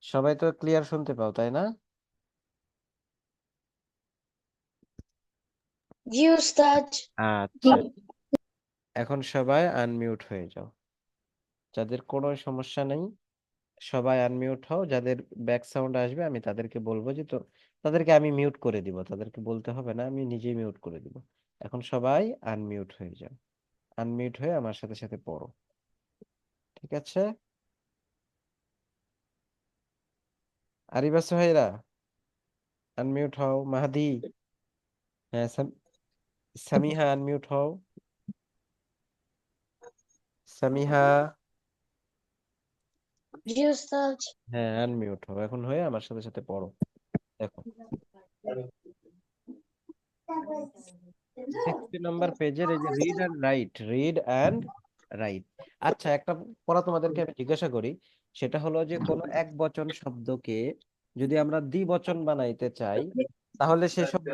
সবাই তো ক্লিয়ার শুনতে পাও, তাই না? জি উস্তাদ। আচ্ছা, এখন সবাই আনমিউট হয়ে যাও। যাদের কোনো সমস্যা নেই সবাই আনমিউট হও। যাদের ব্যাক সাউন্ড আসবে আমি তাদেরকে বলবো যে তো তাদেরকে আমি মিউট করে দিব, তাদেরকে বলতে হবে না, আমি নিজেই মিউট করে দিব। এখন সবাই আনমিউট হয়ে যাও। আনমিউট হয়ে আমার সাথে সাথে পড়ো। ঠিক আছে? আরিবা সোহাইরা আনমিউট হও। মাহাদি, হ্যাঁ, সামিহা আনমিউট হও। সামিহা, জি উস্তাদ। হ্যাঁ আনমিউট হও এখন হয়ে আমার সাথে সাথে পড়ো। দেখো 60 নম্বর পেজের এই যে read and right, read and right. আচ্ছা, একটা পড়া তোমাদেরকে আমি জিজ্ঞাসা করি। সেটা হলো যে কোনো এক বচন শব্দকে যদি আমরা দ্বিবচন বানাইতে চাই তাহলে সে শব্দ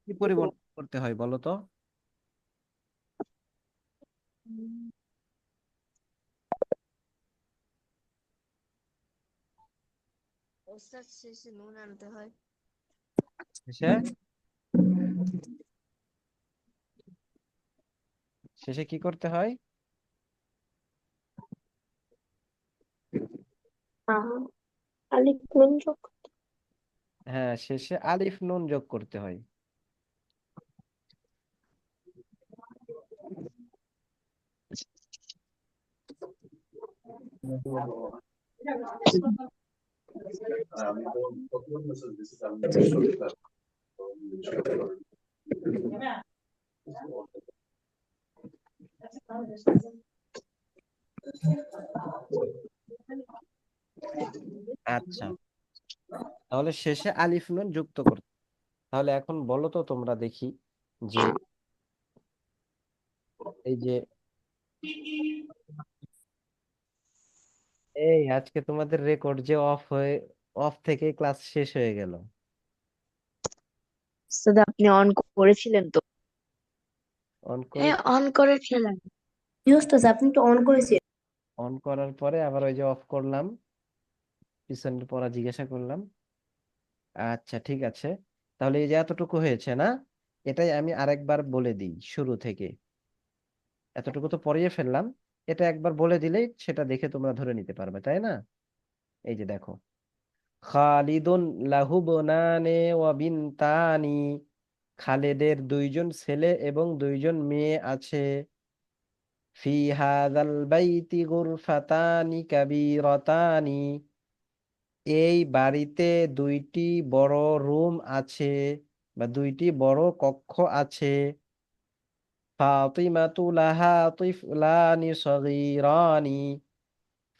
কি পরিবর্তন করতে হয় বলো তো? উস্তাদ শেষে নুন আনতে হয়। শেষে, শেষে কি করতে হয়? আলিফ নুন যোগ। হ্যাঁ, শেষে আলিফ নুন যোগ করতে হয়। আচ্ছা, তাহলে শেষে আলিফ নুন যুক্ত করতে। তাহলে এখন বলো তো তোমরা দেখি যে এই যে এই আজকে তোমাদের রেকর্ড যে অফ হয়ে অফ থেকে ক্লাস শেষ হয়ে গেল। উস্তাদ আপনি অন করেছিলেন তো? অন করে, হ্যাঁ, অন করেছিলাম। জি উস্তাদ আপনি তো অন করেছেন। অন করার পরে আবার ওই যে অফ করলাম, পিছনের পড়া জিজ্ঞাসা করলাম। আচ্ছা ঠিক আছে, তাহলে এই যে এতটুকু হয়েছে না, এটাই আমি আরেকবার বলে দিই শুরু থেকে। এতটুকু তো পড়িয়ে ফেললাম, এটা একবার বলে দিলেই সেটা দেখে তোমরা ধরে নিতে পারবে, তাই না? এই যে দেখো, খালিদুন লাহু বনানে ওয়া বিনতানি, খালেদের দুইজন ছেলে এবং দুইজন মেয়ে আছে। ফি হাযাল বাইতি গুরফাতানি কাবীরাতানি, এই বাড়িতে দুইটি বড় রুম আছে বা দুইটি বড় কক্ষ আছে। ফাতিমাতু লাহা তিফলানি সগীরানি,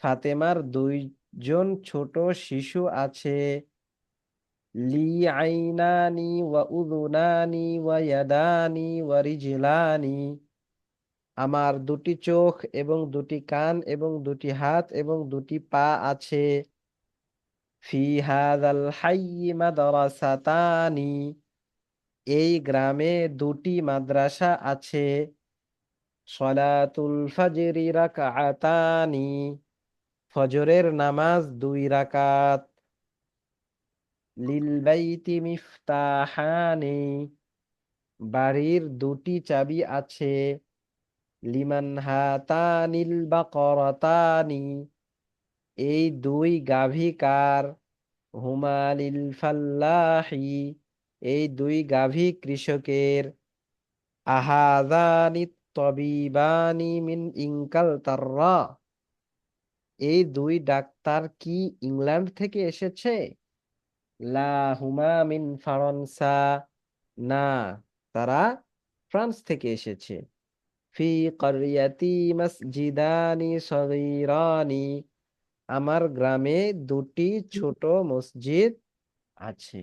ফাতেমার দুইজন ছোট শিশু আছে। লি আইনানি ওয়া উযুনানি ওয়া ইয়াদানি ওয়া রিজলানি, আমার দুটি চোখ এবং দুটি কান এবং দুটি হাত এবং দুটি পা আছে। ফি হাযাল হাইয়্যি মাদ্রাসাতানি, এই গ্রামে দুটি মাদ্রাসা আছে। সলাতুল ফাজরি রাকআতানি, ফজরের নামাজ 2 রাকাত। লিল বাইতি মিফতাহানি, বাড়ির দুটি চাবি আছে। লিমান হাতানিল বাকরাতানি, এই দুই গাভী কার। হুমালিল ফাল্লাহি, এই দুই গাভী কৃষকের। আহাদানি তবিবানি মিন ইনকালতাররা, এই দুই ডাক্তার কি ইংল্যান্ড থেকে এসেছে? লা হুমা মিন ফারান্সা, না, তারা ফ্রান্স থেকে এসেছে। ফি ক্বরিয়াতি মসজিদানি সগীরানি, আমার গ্রামে দুটি ছোট মসজিদ আছে।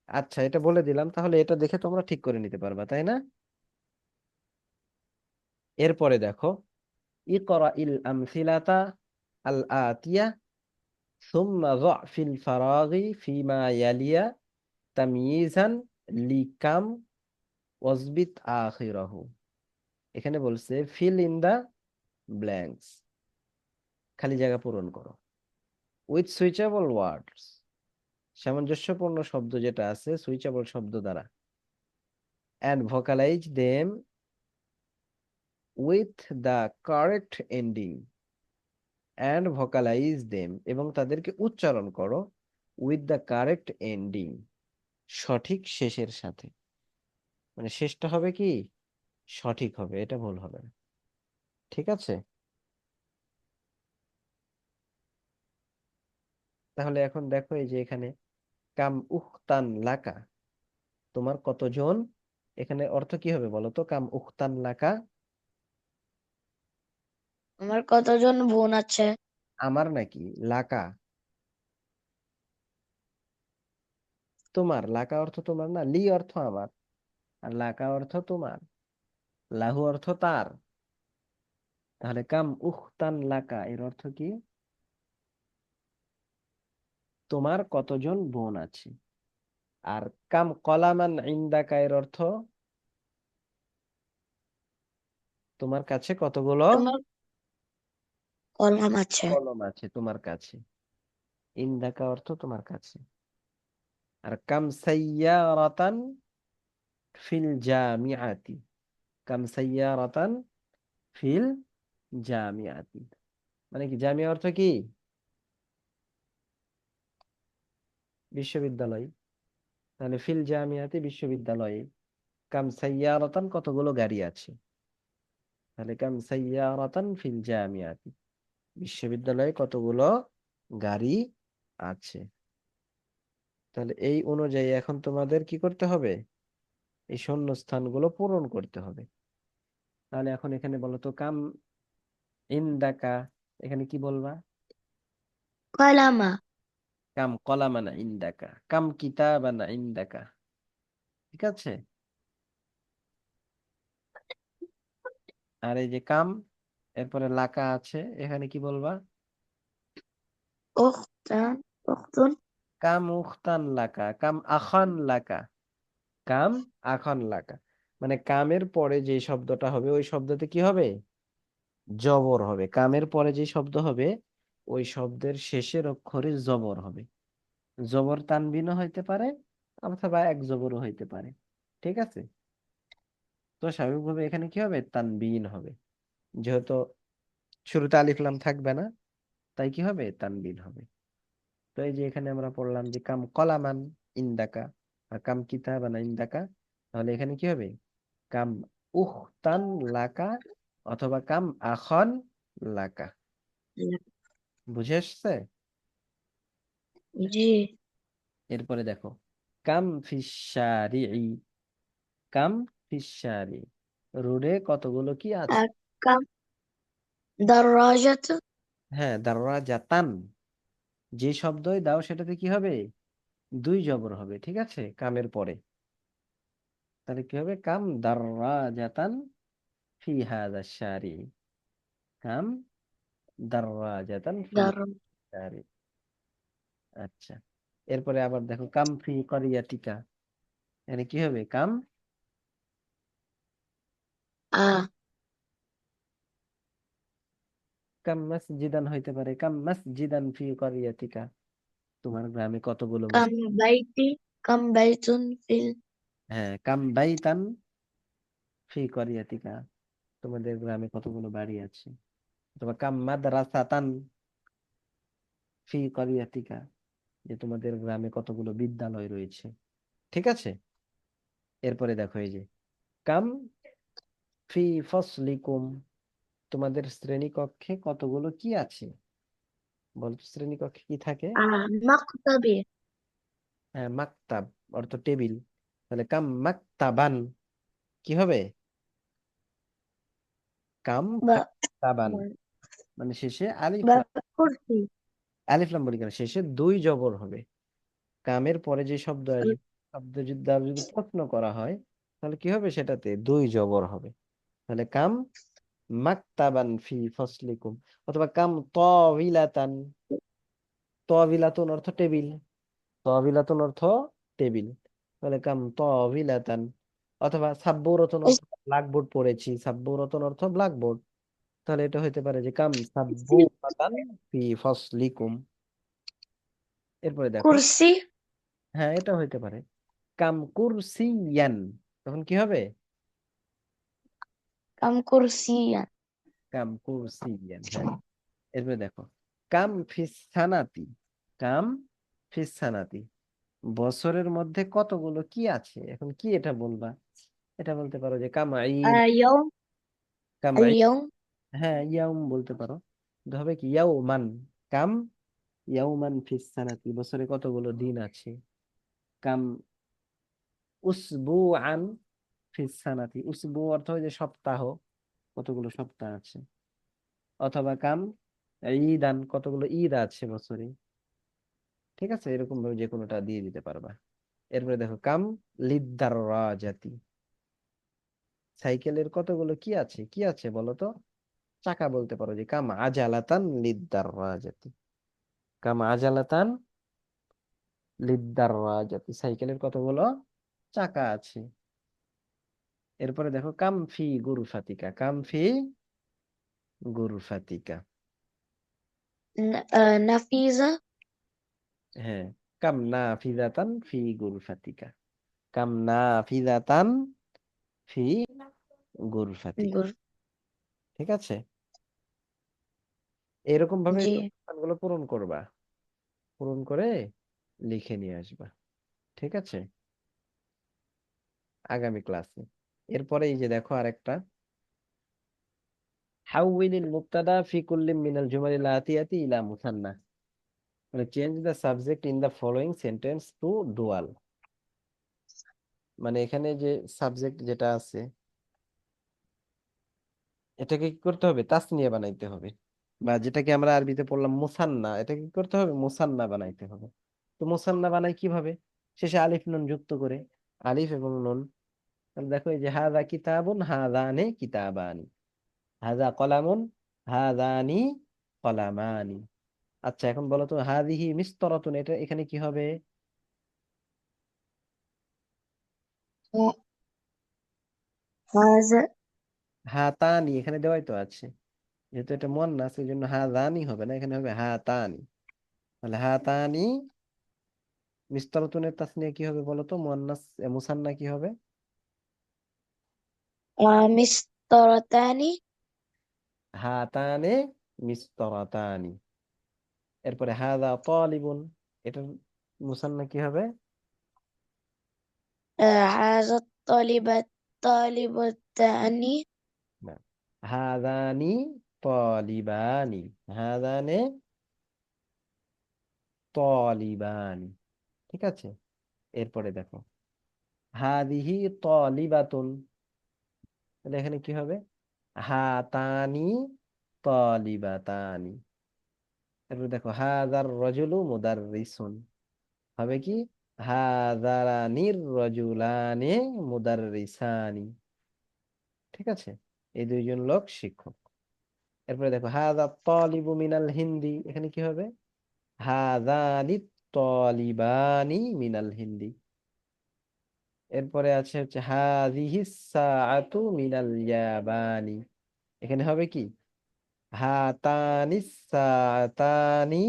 আচ্ছা, এটা বলে দিলাম, তাহলে এটা দেখে তোমরা ঠিক করে নিতে পারবা, তাই না? এরপরে দেখো, ইকরা ইল আমসিলাতা আল আতিয়া সুম্মা ضع في الفراغ فيما يلي তাময়িজান লিকাম ওয়াজবিত আখিরাহু। এখানে বলছে ফিল ইন দা ব্ল্যাঙ্কস, খালি জায়গা পূরণ করো। উইথ সুইচেবল ওয়ার্ডস, সামঞ্জস্যপূর্ণ শব্দ যেটা আছে সুইচেবল শব্দ দ্বারা, and vocalize them with the correct ending, and vocalize them এবং তাদেরকে উচ্চারণ করো উইথ দ্য কারেক্ট এন্ডিং, সঠিক শেষের সাথে। মানে শেষটা হবে কি সঠিক হবে, এটা ভুল হবে না। ঠিক আছে, তাহলে এখন দেখো এই যে এখানে কাম উখতান লাকা, তোমার কতজন, এখানে অর্থ কি হবে বলো তো? কাম উখতান লাকা, আমার কতজন বোন আছে? আমার নাকি লাকা? তোমার। লাকা অর্থ তোমার না, লি অর্থ আমার, আর লাকা অর্থ তোমার, লাহু অর্থ তার। তাহলে কাম উখতান লাকা এর অর্থ কি? তোমার কতজন বোন আছে। আর কাম কলামান ইনদাকা এর অর্থ তোমার কাছে কতগুলো তোমার কলম আছে? কলম আছে তোমার কাছে। ইনদাকা অর্থ তোমার কাছে। আর কাম সাইয়ারাতান ফিল জামিআতি, কাম সাইয়ারাতান ফিল জামিআতি, মানে কি জামিয়া অর্থ কি? বিশ্ববিদ্যালয়। তাহলে ফিল জামিয়াতি বিশ্ববিদ্যালয়ে, কাম সাইয়ারাতান কতগুলো গাড়ি আছে। তাহলে কাম সাইয়ারাতান ফিল জামিয়াতি, বিশ্ববিদ্যালয়ে কতগুলো গাড়ি আছে। তাহলে এই অনুযায়ী এখন তোমাদের কি করতে হবে? এই শূন্য স্থানগুলো পূরণ করতে হবে। তাহলে এখন এখানে বলো তো কাম ইনদাকা, এখানে কি বলবা? কলামা। কাম কলামানা ইনদাকা, কাম কিতাবানা ইনদাকা। ঠিক আছে, আর এই যে কাম এরপরে লাকা আছে, এখানে কি বলবা? উখতান। উখতুন। কাম উখতান লাকা, কাম আখান লাকা, কাম আখান লাকা। মানে কামের পরে যে শব্দটা হবে ওই শব্দতে কি হবে? জবর হবে। কামের পরে যে শব্দ হবে ওই শব্দের শেষের অক্ষরে জবর হবে। জবর তানবিনও হইতে পারে অথবা এক জবরও হইতে পারে। ঠিক আছে, তো স্বাভাবিকভাবে এখানে কি হবে? তানবিন হবে, যেহেতু শুরুতে আলিফ লাম থাকবে না, তাই কি হবে? তানবিন হবে। তো এই যে এখানে আমরা পড়লাম যে কাম কলামান ইন্দাকা আর কাম কিতাবানা ইন্দাকা, তাহলে এখানে কি হবে? কাম উখতান লাকা অথবা কাম আখন লাকা। বুঝে আসছে? জি। এরপরে দেখো কাম ফিসারি, কাম ফিসারি, রোডে কতগুলো কি আছে। আর কাম দরাজাত। হ্যাঁ, দাররাজাতান, যে শব্দই দাও সেটাতে কি হবে? দুই জবর হবে। ঠিক আছে, কামের পরে। তাহলে কি হবে? কাম দাররাজাতান ফি হাযা শারি, কাম দাররাজাতান ফি দর শারি। আচ্ছা, এরপরে আবার দেখো কাম ফি করিয়াতিকা, এখানে কি হবে? কাম, আ কাম মসজিদান হইতে পারে, কাম মসজিদান ফি করিয়াতিকা, তোমার গ্রামে কতগুলো কাম মসজিদ। বাইতি। কাম বাইতুন ফিল। হ্যাঁ, কাম বাইতান ফি করিয়াতিকা, তোমাদের গ্রামে কতগুলো বাড়ি আছে। অথবা কাম মাদ্রাসাতান ফি করিয়াতিকা, যে তোমাদের গ্রামে কতগুলো বিদ্যালয় রয়েছে। ঠিক আছে, এরপরে দেখো এই যে কাম ফি ফসলিকুম, তোমাদের শ্রেণীকক্ষে কতগুলো কি আছে। বলতো শ্রেণীকক্ষে কি থাকে? আ মাকতাবি। হ্যাঁ, মাকতাব অর্থ টেবিল। তাহলে কাম মাকতাবান কি হবে? কাম বা মাকতাবান, মানে শেষে আলিফ বা লাম, কুরসি। আলিফ লাম বলি কেন, শেষে দুই জবর হবে। কামের পরে যে শব্দ আসবে, শব্দ যদি দ্বারা যদি প্রশ্ন করা হয় তাহলে কি হবে? সেটাতে দুই জবর হবে। তাহলে কাম মাকতাবান ফি ফসলিকুম, অথবা কাম তাওবিলাতান, তাওবিলাতুন অর্থ টেবিল, তাওবিলাতুন অর্থ টেবিল, তাহলে কাম তাওবিলাতান। অথবা সাব্বুরাতুন অর্থ ব্ল্যাকবোর্ড পড়েছি, সাব্বুরাতুন অর্থ ব্ল্যাকবোর্ড, তাহলে এটা হইতে পারে যে কাম সাব্বুরাতান ফি ফসলিকুম। এরপরে দেখো, কুরসি হ্যাঁ এটা হইতে পারে। কাম কুরসিয়ান, তখন কি হবে? কাম কুরসিয়ান কাম কুরসিয়ান, হ্যাঁ। এরপরে দেখো, কাম ফিসানাতি, কাম ফিসানাতি, বছরের মধ্যে কতগুলো কি আছে, এখন কি এটা বলবা? এটা বলতে পারো যে কাম ঈদ, اليوم কাম ঈদ, اليوم হ্যাঁ ইয়াউম বলতে পারো। কিন্তু হবে কি ইয়াউমান, কাম ইয়াউমান ফিসানাতি, বছরে কতগুলো দিন আছে। কাম উসবুআন ফিসানাতি, উসবু অর্থ হয় যে সপ্তাহ, কতগুলো সপ্তাহ আছে। অথবা কাম ঈদান, কতগুলো ঈদ আছে বছরে। ঠিক আছে, এরকম ভাবে যে কোনোটা দিয়ে দিতে পারবা। এরপরে দেখো, কাম লিদ্দাররাজাতি, সাইকেলের কতগুলো কি আছে, কি আছে বলো তো? চাকা বলতে পারো যে কাম আজালাতান লিদ্দাররাজাতি, কাম আজালাতান লিদ্দাররাজাতি, সাইকেলের কতগুলো চাকা আছে। এরপরে দেখো, কাম ফি গুরফাতিকা, কাম ফি গুরফাতিকা, نفيذة হ্যাঁ। কাম নাফিজাতান ফি গুরফাতিকা, কাম নাফিজাতান ফি গুরফাতিকা। غرفة ঠিক আছে, এরকম ভাবে জি গুলো পূরণ করবা, পূরণ করে লিখে নিয়ে আসবা। ঠিক আছে, আগামী ক্লাসে। এরপরে এই যে দেখো আরেকটা, হাউইলিল মুবতাদা ফি কুল্লি মিনাল জুমালিল আতিয়াতি ইলা মুসান্না, মানে change the subject in the following sentence to dual. মানে এখানে যে সাবজেক্ট যেটা আছে, এটাকে কি করতে হবে? তাসনিয়া বানাইতে হবে, বা যেটাকে আমরা আরবিতে পড়লাম মুসান্না, এটাকে কি করতে হবে? মুসান্না বানাইতে হবে। তো মুসান্না বানাই কিভাবে? শেষে আলিফ নুন যুক্ত করে, আলিফ এবং নুন। তাহলে দেখো, এই যে হাযা কিতাবুন, হাযানে কিতাবানি, হাযা কলামুন, হাযানি কলামানি। আচ্ছা এখন বলো তো, হাযিহি মিসতারাতুন, এটা এখানে কি হবে? هذا হাতানি, এখানে দেওয়াই তো আছে, যেহেতু এটা মুয়ান্নাস এই জন্য হাযানি হবে না, এখানে হবে হাতানি। তাহলে হাতানি মিসতারাতুনের তাসনিয়া কি হবে বলো তো? মুয়ান্নাস মুসান্না কি হবে? مسطرتان হাতানে মিসতারাতানি। এরপরে হাযা তালিবুন, এটার মুসান্না কি হবে? هذا الطالبتان না, হাদানি তালিবানি, হাদানে তালিবানি। ঠিক আছে, এরপরে দেখো, হাদিহি তালিবাতুন, তাহলে এখানে কি হবে? হাতানি তালিবাতানি। এরপর দেখো, হাদার রজুলু মুদাররিসুন, হবে কি? হাদারানির রজুলানি মুদাররিসানি। ঠিক আছে, এই দুইজন লোক শিক্ষক। এরপরে দেখো, হাদা তালিবু মিনাল হিন্দি, এখানে কি হবে? হাদানি তালিবানি মিনাল হিন্দি। এরপরে আছে হচ্ছে হাদিহি সাআতু মিনাল ইয়াবানি, এখানে হবে কি? হাতানি সাআতানি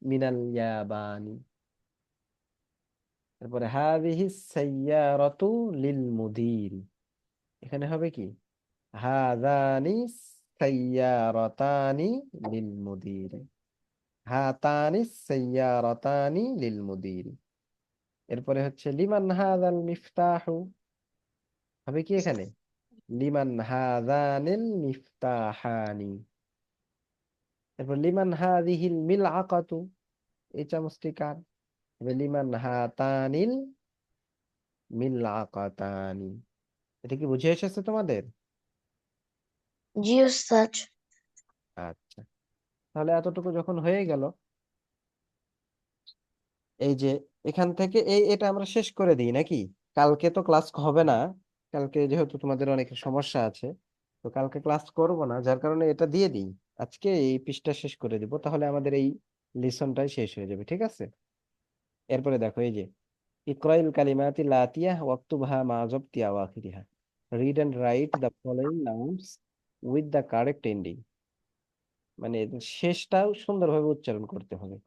মিনাল ইয়াবানি। তারপরে হাদিহি সাইয়ারাতু লিল মুদির, এখানে হবে কি? হাদানি সাইয়ারাতানি লিল মুদির, হাতানি সাইয়ারাতানি লিল মুদির। এরপরে হচ্ছে লিমান হাদাল মিফতাহু, হবে কি এখানে? লিমান হাদানিল মিফতাহানি। এরপর লিমান হাদিহিল মিলআকাতু, এই চামচটি কার? হবে লিমান হাতানিল মিলআকাতানি। এটা কি বুঝে এসেছে তোমাদের? জি উস্তাদ আচ্ছা, তাহলে এতটুকু যখন হয়ে গেল, এই যে এখান থেকে এটা আমরা শেষ করে দিই নাকি? কালকে তো ক্লাস হবে না, কালকে যেহেতু তোমাদের অনেক সমস্যা আছে, তো কালকে ক্লাস করব না, যার কারণে এটা দিয়ে দিই। আজকে এই পৃষ্ঠা শেষ করে দিব, তাহলে আমাদের এই লিসনটাই শেষ হয়ে যাবে। ঠিক আছে, এরপরে দেখো, এই যে ইকরাইল কালিমাতি লাতিয়া ওয়াক্তুবহা মা যাবতি আওয়াখিরিহা, read and write the following nouns with the correct ending, মানে এর শেষটাও সুন্দরভাবে উচ্চারণ করতে হবে।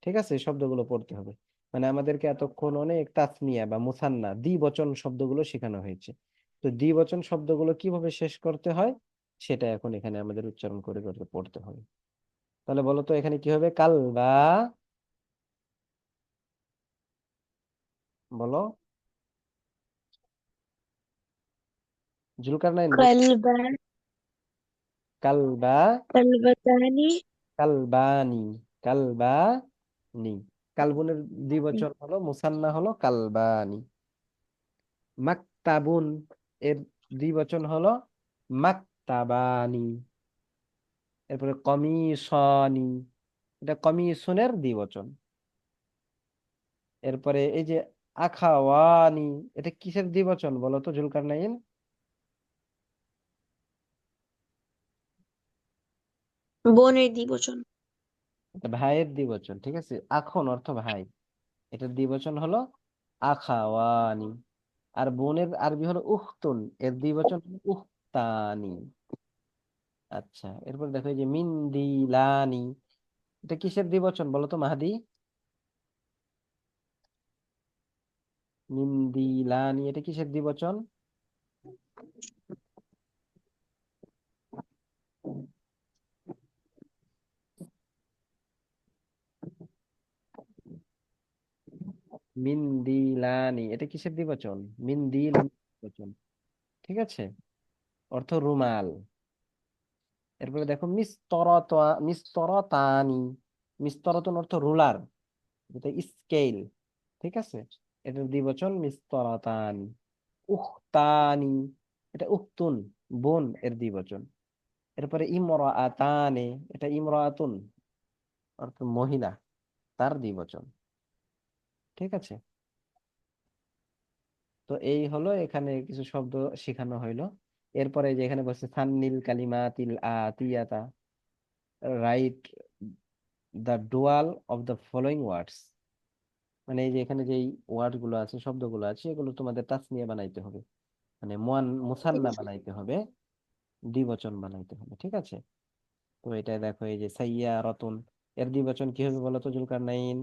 ঠিক আছে, এই শব্দগুলো পড়তে হবে। মানে আমাদেরকে এতক্ষণ অনেক তাসনিয়া বা মুসান্না দ্বিবচন শব্দগুলো শেখানো হয়েছে। তো দ্বিবচন শব্দগুলো কিভাবে শেষ করতে হয় সেটা এখন এখানে আমাদের উচ্চারণ করে করে পড়তে হবে। তাহলে বলো তো এখানে কি হবে? কালবা, বলো। জুলকারনাইন বল। كلبا কালবা, كلبتان কালবানি, কালবানি। কালবুনের দ্বিবচন হলো মুসান্না হলো কালবানি। মাকতাবুন এর দ্বিবচন হলো মাকতাবানি। এরপরে কমিশনি, এটা কমিশনের দ্বিবচন। এরপরে এই যে আখাওয়ানি, এটা কিসের দ্বিবচন বলো তো জুলকারনাইন? বনের দ্বিবচন। এটা ভাইয়ের দ্বিবচন, ঠিক আছে। আখন অর্থ ভাই, এটার দ্বিবচন হলো আখাওয়ানি। আর বোনের আরবি হলো উখতুন, এর দ্বিবচন হলো উখতানি। আচ্ছা, এরপর দেখো এই যে মিন্দিলানি, এটা কিসের দ্বিবচন বলো তো মাহাদি? মিন্দিলানি, এটা কিসের দ্বিবচন? মিন্দিলানি, এটা কিসের দ্বিবচন? মিন্দিল দ্বিবচন, ঠিক আছে, অর্থ রুমাল। এরপরে দেখো মিস্তরত, মিস্তরতানি, মিস্তরতন অর্থ রুলার, যেটা স্কেল, ঠিক আছে, এটার দ্বিবচন মিস্তরতানি। উখতানি, এটা উখতুন, বোন, এর দ্বিবচন। এরপরে ইমরাআতানে, এটা ইমরাআতুন অর্থ মহিলা, তার দ্বিবচন, ঠিক আছে। তো এই হলো এখানে কিছু শব্দ শেখানো হইলো। এরপরে যে এখানে বলছে সান্নিল কালিমাতিল আতিয়াতা, write the dual of the following words. মানে এই যে এখানে যেই ওয়ার্ড গুলো আছে, শব্দগুলো আছে, এগুলো তোমাদের তাসনিয়া বানাইতে হবে, মানে মুসান্না বানাইতে হবে, দ্বিবচন বানাইতে হবে, ঠিক আছে। তো এটা দেখো এই যে সাইয়ারাতুন, এর দ্বিবচন কি হবে বলো তো জুলকারনাইন?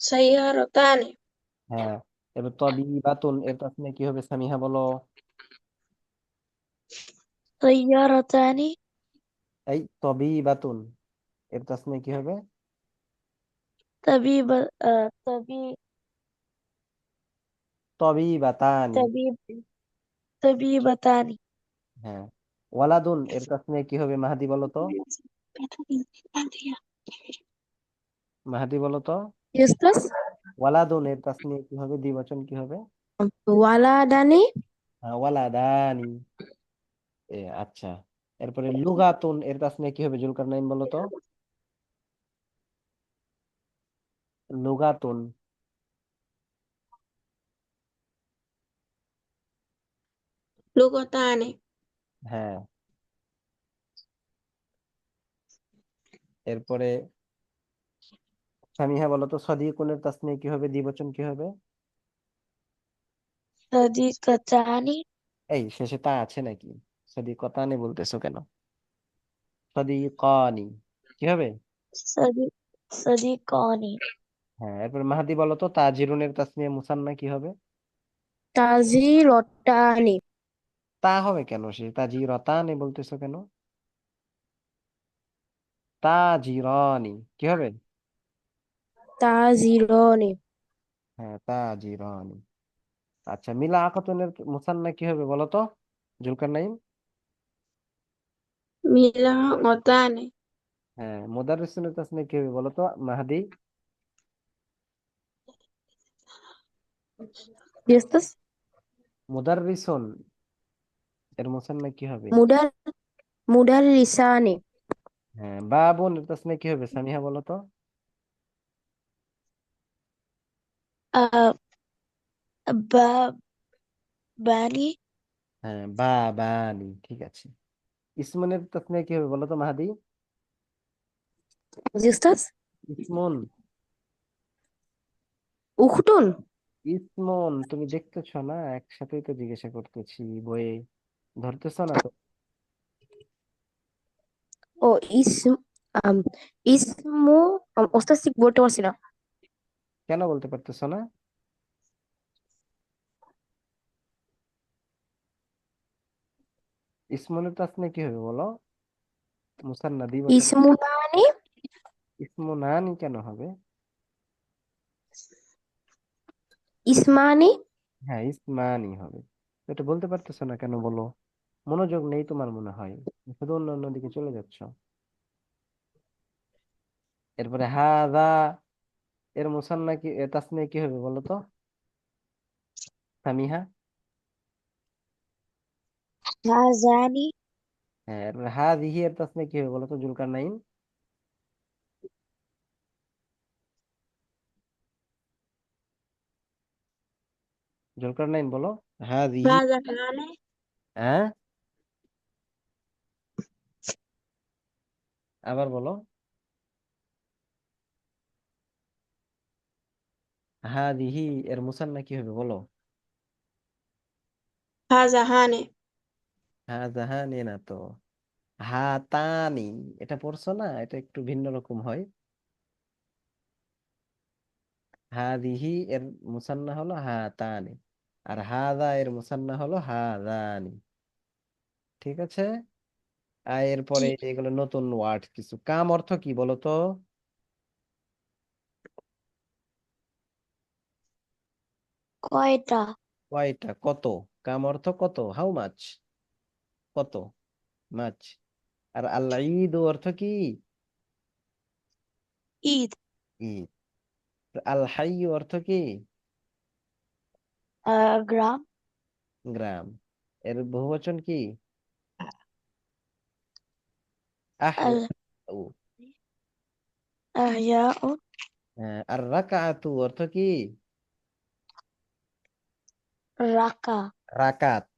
سيارتان হ্যাঁ। এবার তবিবাতুন, এর তাসনিয়া কি হবে সামিহা বলো? سيارتان এই তবিবাতুন, এর তাসনিয়া কি হবে? طبيب طبيب তবিবাতানি। طبيب طبيبتان হ্যাঁ। ওয়ালাদুন, এর তাসনিয়া কি হবে মাহাদি বলো তো? মাহাদি বলো তো। ইউস্তাস, ওয়ালাদুন, এর তাসনিয়া কি হবে, দ্বিবচন কি হবে? ওয়ালাদানি, হ্যাঁ, ওয়ালাদানি। আচ্ছা। এরপরে লুগাতুন, এর তাসনিয়া কি হবে জুলকারনাইন বলো তো? লুগাতুন। لغتان হ্যাঁ। এরপরে সামিহা বলো তো সদিকুনের তাসনিয়া কি হবে, দ্বিবচন কি হবে? صديقتان এই শেষে তা আছে নাকি? সদিকতানি বলতেছো কেন? সদিকানি, কি হবে? صديق صديقان হ্যাঁ। এরপর মাহাদি বলো তো তাজিরুনের তাসনিয়া মুসান্না কি হবে? তাজিরতানি, তা হবে কেন? সে তাজিরতানি বলতেছো কেন? তাজিরানি, কি হবে? তাজিরনি, হ্যাঁ, তাজিরানি। আচ্ছা, মিলা আকাতুনের মুসান্না কি হবে বলো তো জুলকারনাইন? ملغتان হ্যাঁ, মুদাররিসুনের তাসনিয়া কি হবে বলো তো মাহাদি? ইউস্তাস, মুদাররিসুন, এর মুসান্না কি হবে? মুদার মুদাররিসানি, হ্যাঁ, বাবুন, এর তাসনিয়া কি হবে সামিহা বলো তো? آه، بابان হ্যাঁ, বাবানি, ঠিক আছে। ইসমুনের তাসনিয়া কি হবে বলো তো মাহাদি? ইউস্তাস, ইসমুন, উখটুন, ইসমুন, তুমি দেখতেছো না, একসাথেই তো জিজ্ঞাসা করতেছি বইয়ে, ধরতেছো না তো? ও ইসম আম, ইসমু ওস্তাদ ঠিক বলতে পারছি না। কেন বলতে পারতেছো না? ইসমুল তাসনিয়া কি হবে বলো? মুসান্না দ্বিবচন। ইসমুনানি, ইসমুনানি কেন হবে? ইসমানি। হ্যাঁ, ইসমানি হবে। তো এটা বলতে পারতেছো না কেন বলো? মনোযোগ নেই তোমার মনে হয়, শুধু অন্য অন্য দিকে চলে যাচ্ছ। এরপরে হাদা, এর মুসান্না কি তাসনিয়া কি হবে বলো তো? সামিহা। هذان হ্যাঁ, এরপরে হাদিহি, এর তাসনিয়া কি হবে বলো তো জুলকারনাইন? জুলকারনাইন বলো। হাদিহি। هذان হ্যাঁ, আবার বলো। হাদিহি, এর মুসান্না কি হবে বলো? هذان হাজাহানি না তো, হাতানি। এটা পড়ছো না, এটা একটু ভিন্ন রকম হয়। হাদিহি এর মুসান্না হলো হাতানি, আর হাদা এর মুসান্না হলো হাদানি। ঠিক আছে। আর এরপরে জি এগুলো নতুন ওয়ার্ড কিছু। কাম অর্থ কি বলো তো? কয়টা কয়টা, কত। কাম অর্থ কত, হাউ মাচ, কত, মাচ। আর আল্লাহ ঈদ অর্থ কি? ঈদ ঈদ। আল হাই অর্থ কি? গ্রাম গ্রাম। এর বহুবচন কি? আহ। আল আহইয়াউ আর রাকাতু অর্থ কি? রাকা রাকাত।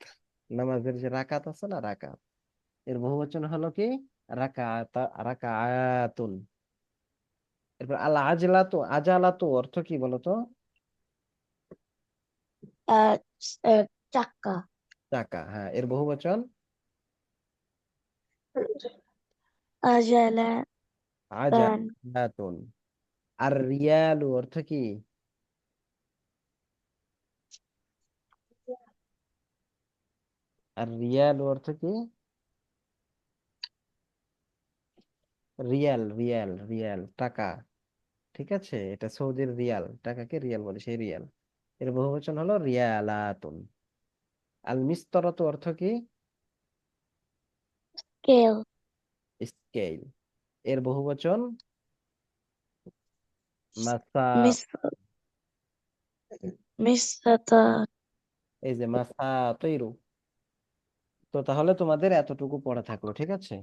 নামাজের যে রাকাত আছে না, রাকাত। এর বহুবচন হলো কি? রাকাতা, রাকাতুন। এরপর আল আজলাতু, আজালাতু অর্থ কি বলতো? আহ, চাক্কা টাকা। হ্যাঁ, এর বহুবচন? আজালাতান আজালাতুন। আর রিয়ালু অর্থ কি? আর রিয়ালু অর্থ কি? রিয়াল, রিয়াল, রিয়াল টাকা। ঠিক আছে, এটা সৌদির রিয়াল, টাকাকে রিয়াল বলে, সেই রিয়াল। এর বহুবচন হলো রিয়ালাতুন। আল মিসতরাতু অর্থ কি? Scale scale. এর বহুবচন? মাসা। মিস মিসরাতা এই যে মাসা তৈরু। তো তাহলে তোমাদের এতটুকু পড়া থাকলো, ঠিক আছে।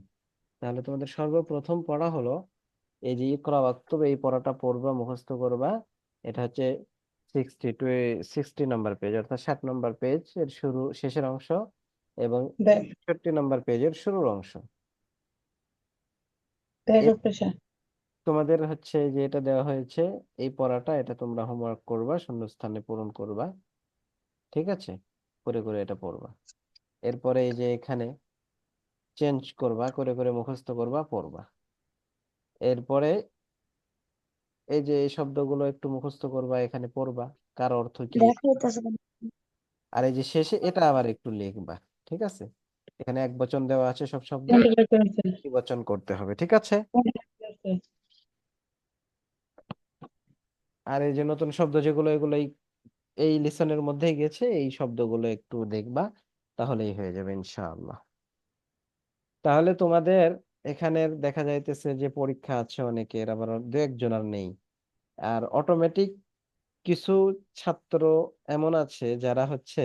তাহলে তোমাদের সর্বপ্রথম পড়া হলো এই যে ইকরা ওয়াক্তুব, এই পড়াটা পড়বা, মুখস্থ করবা। এটা হচ্ছে 60 নম্বর পেজ, অর্থাৎ 60 নম্বর পেজ এর শুরু শেষের অংশ, এবং 61 নম্বর পেজের শুরুর অংশ। এর তোমাদের হচ্ছে যে এটা দেওয়া হয়েছে, এই পড়াটা, এটা তোমরা হোমওয়ার্ক করবা, শূন্যস্থানে পূরণ করবা। ঠিক আছে, করে করে এটা পড়বা। এরপরে এই যে এখানে চেঞ্জ করবা, করে করে মুখস্থ করবা, পড়বা। এরপরে এই যে এই শব্দগুলো একটু মুখস্থ করবা, এখানে পড়বা, কার অর্থ কি। দেখাইতেছে আর এই যে শেষে এটা আবার একটু লিখবা। ঠিক আছে, এখানে এক বচন দেওয়া আছে, সব শব্দ বচন করতে হবে, ঠিক আছে। আর এই যে নতুন শব্দ যেগুলো, এগুলো এই লেসনের মধ্যেই গেছে, এই শব্দগুলো একটু দেখবা, তাহলেই হয়ে যাবে ইনশাআল্লাহ। তাহলে তোমাদের এখানে দেখা যাইতেছে যে পরীক্ষা আছে অনেকের, আবার দু একজনের নেই। আর অটোমেটিক কিছু ছাত্র এমন আছে যারা হচ্ছে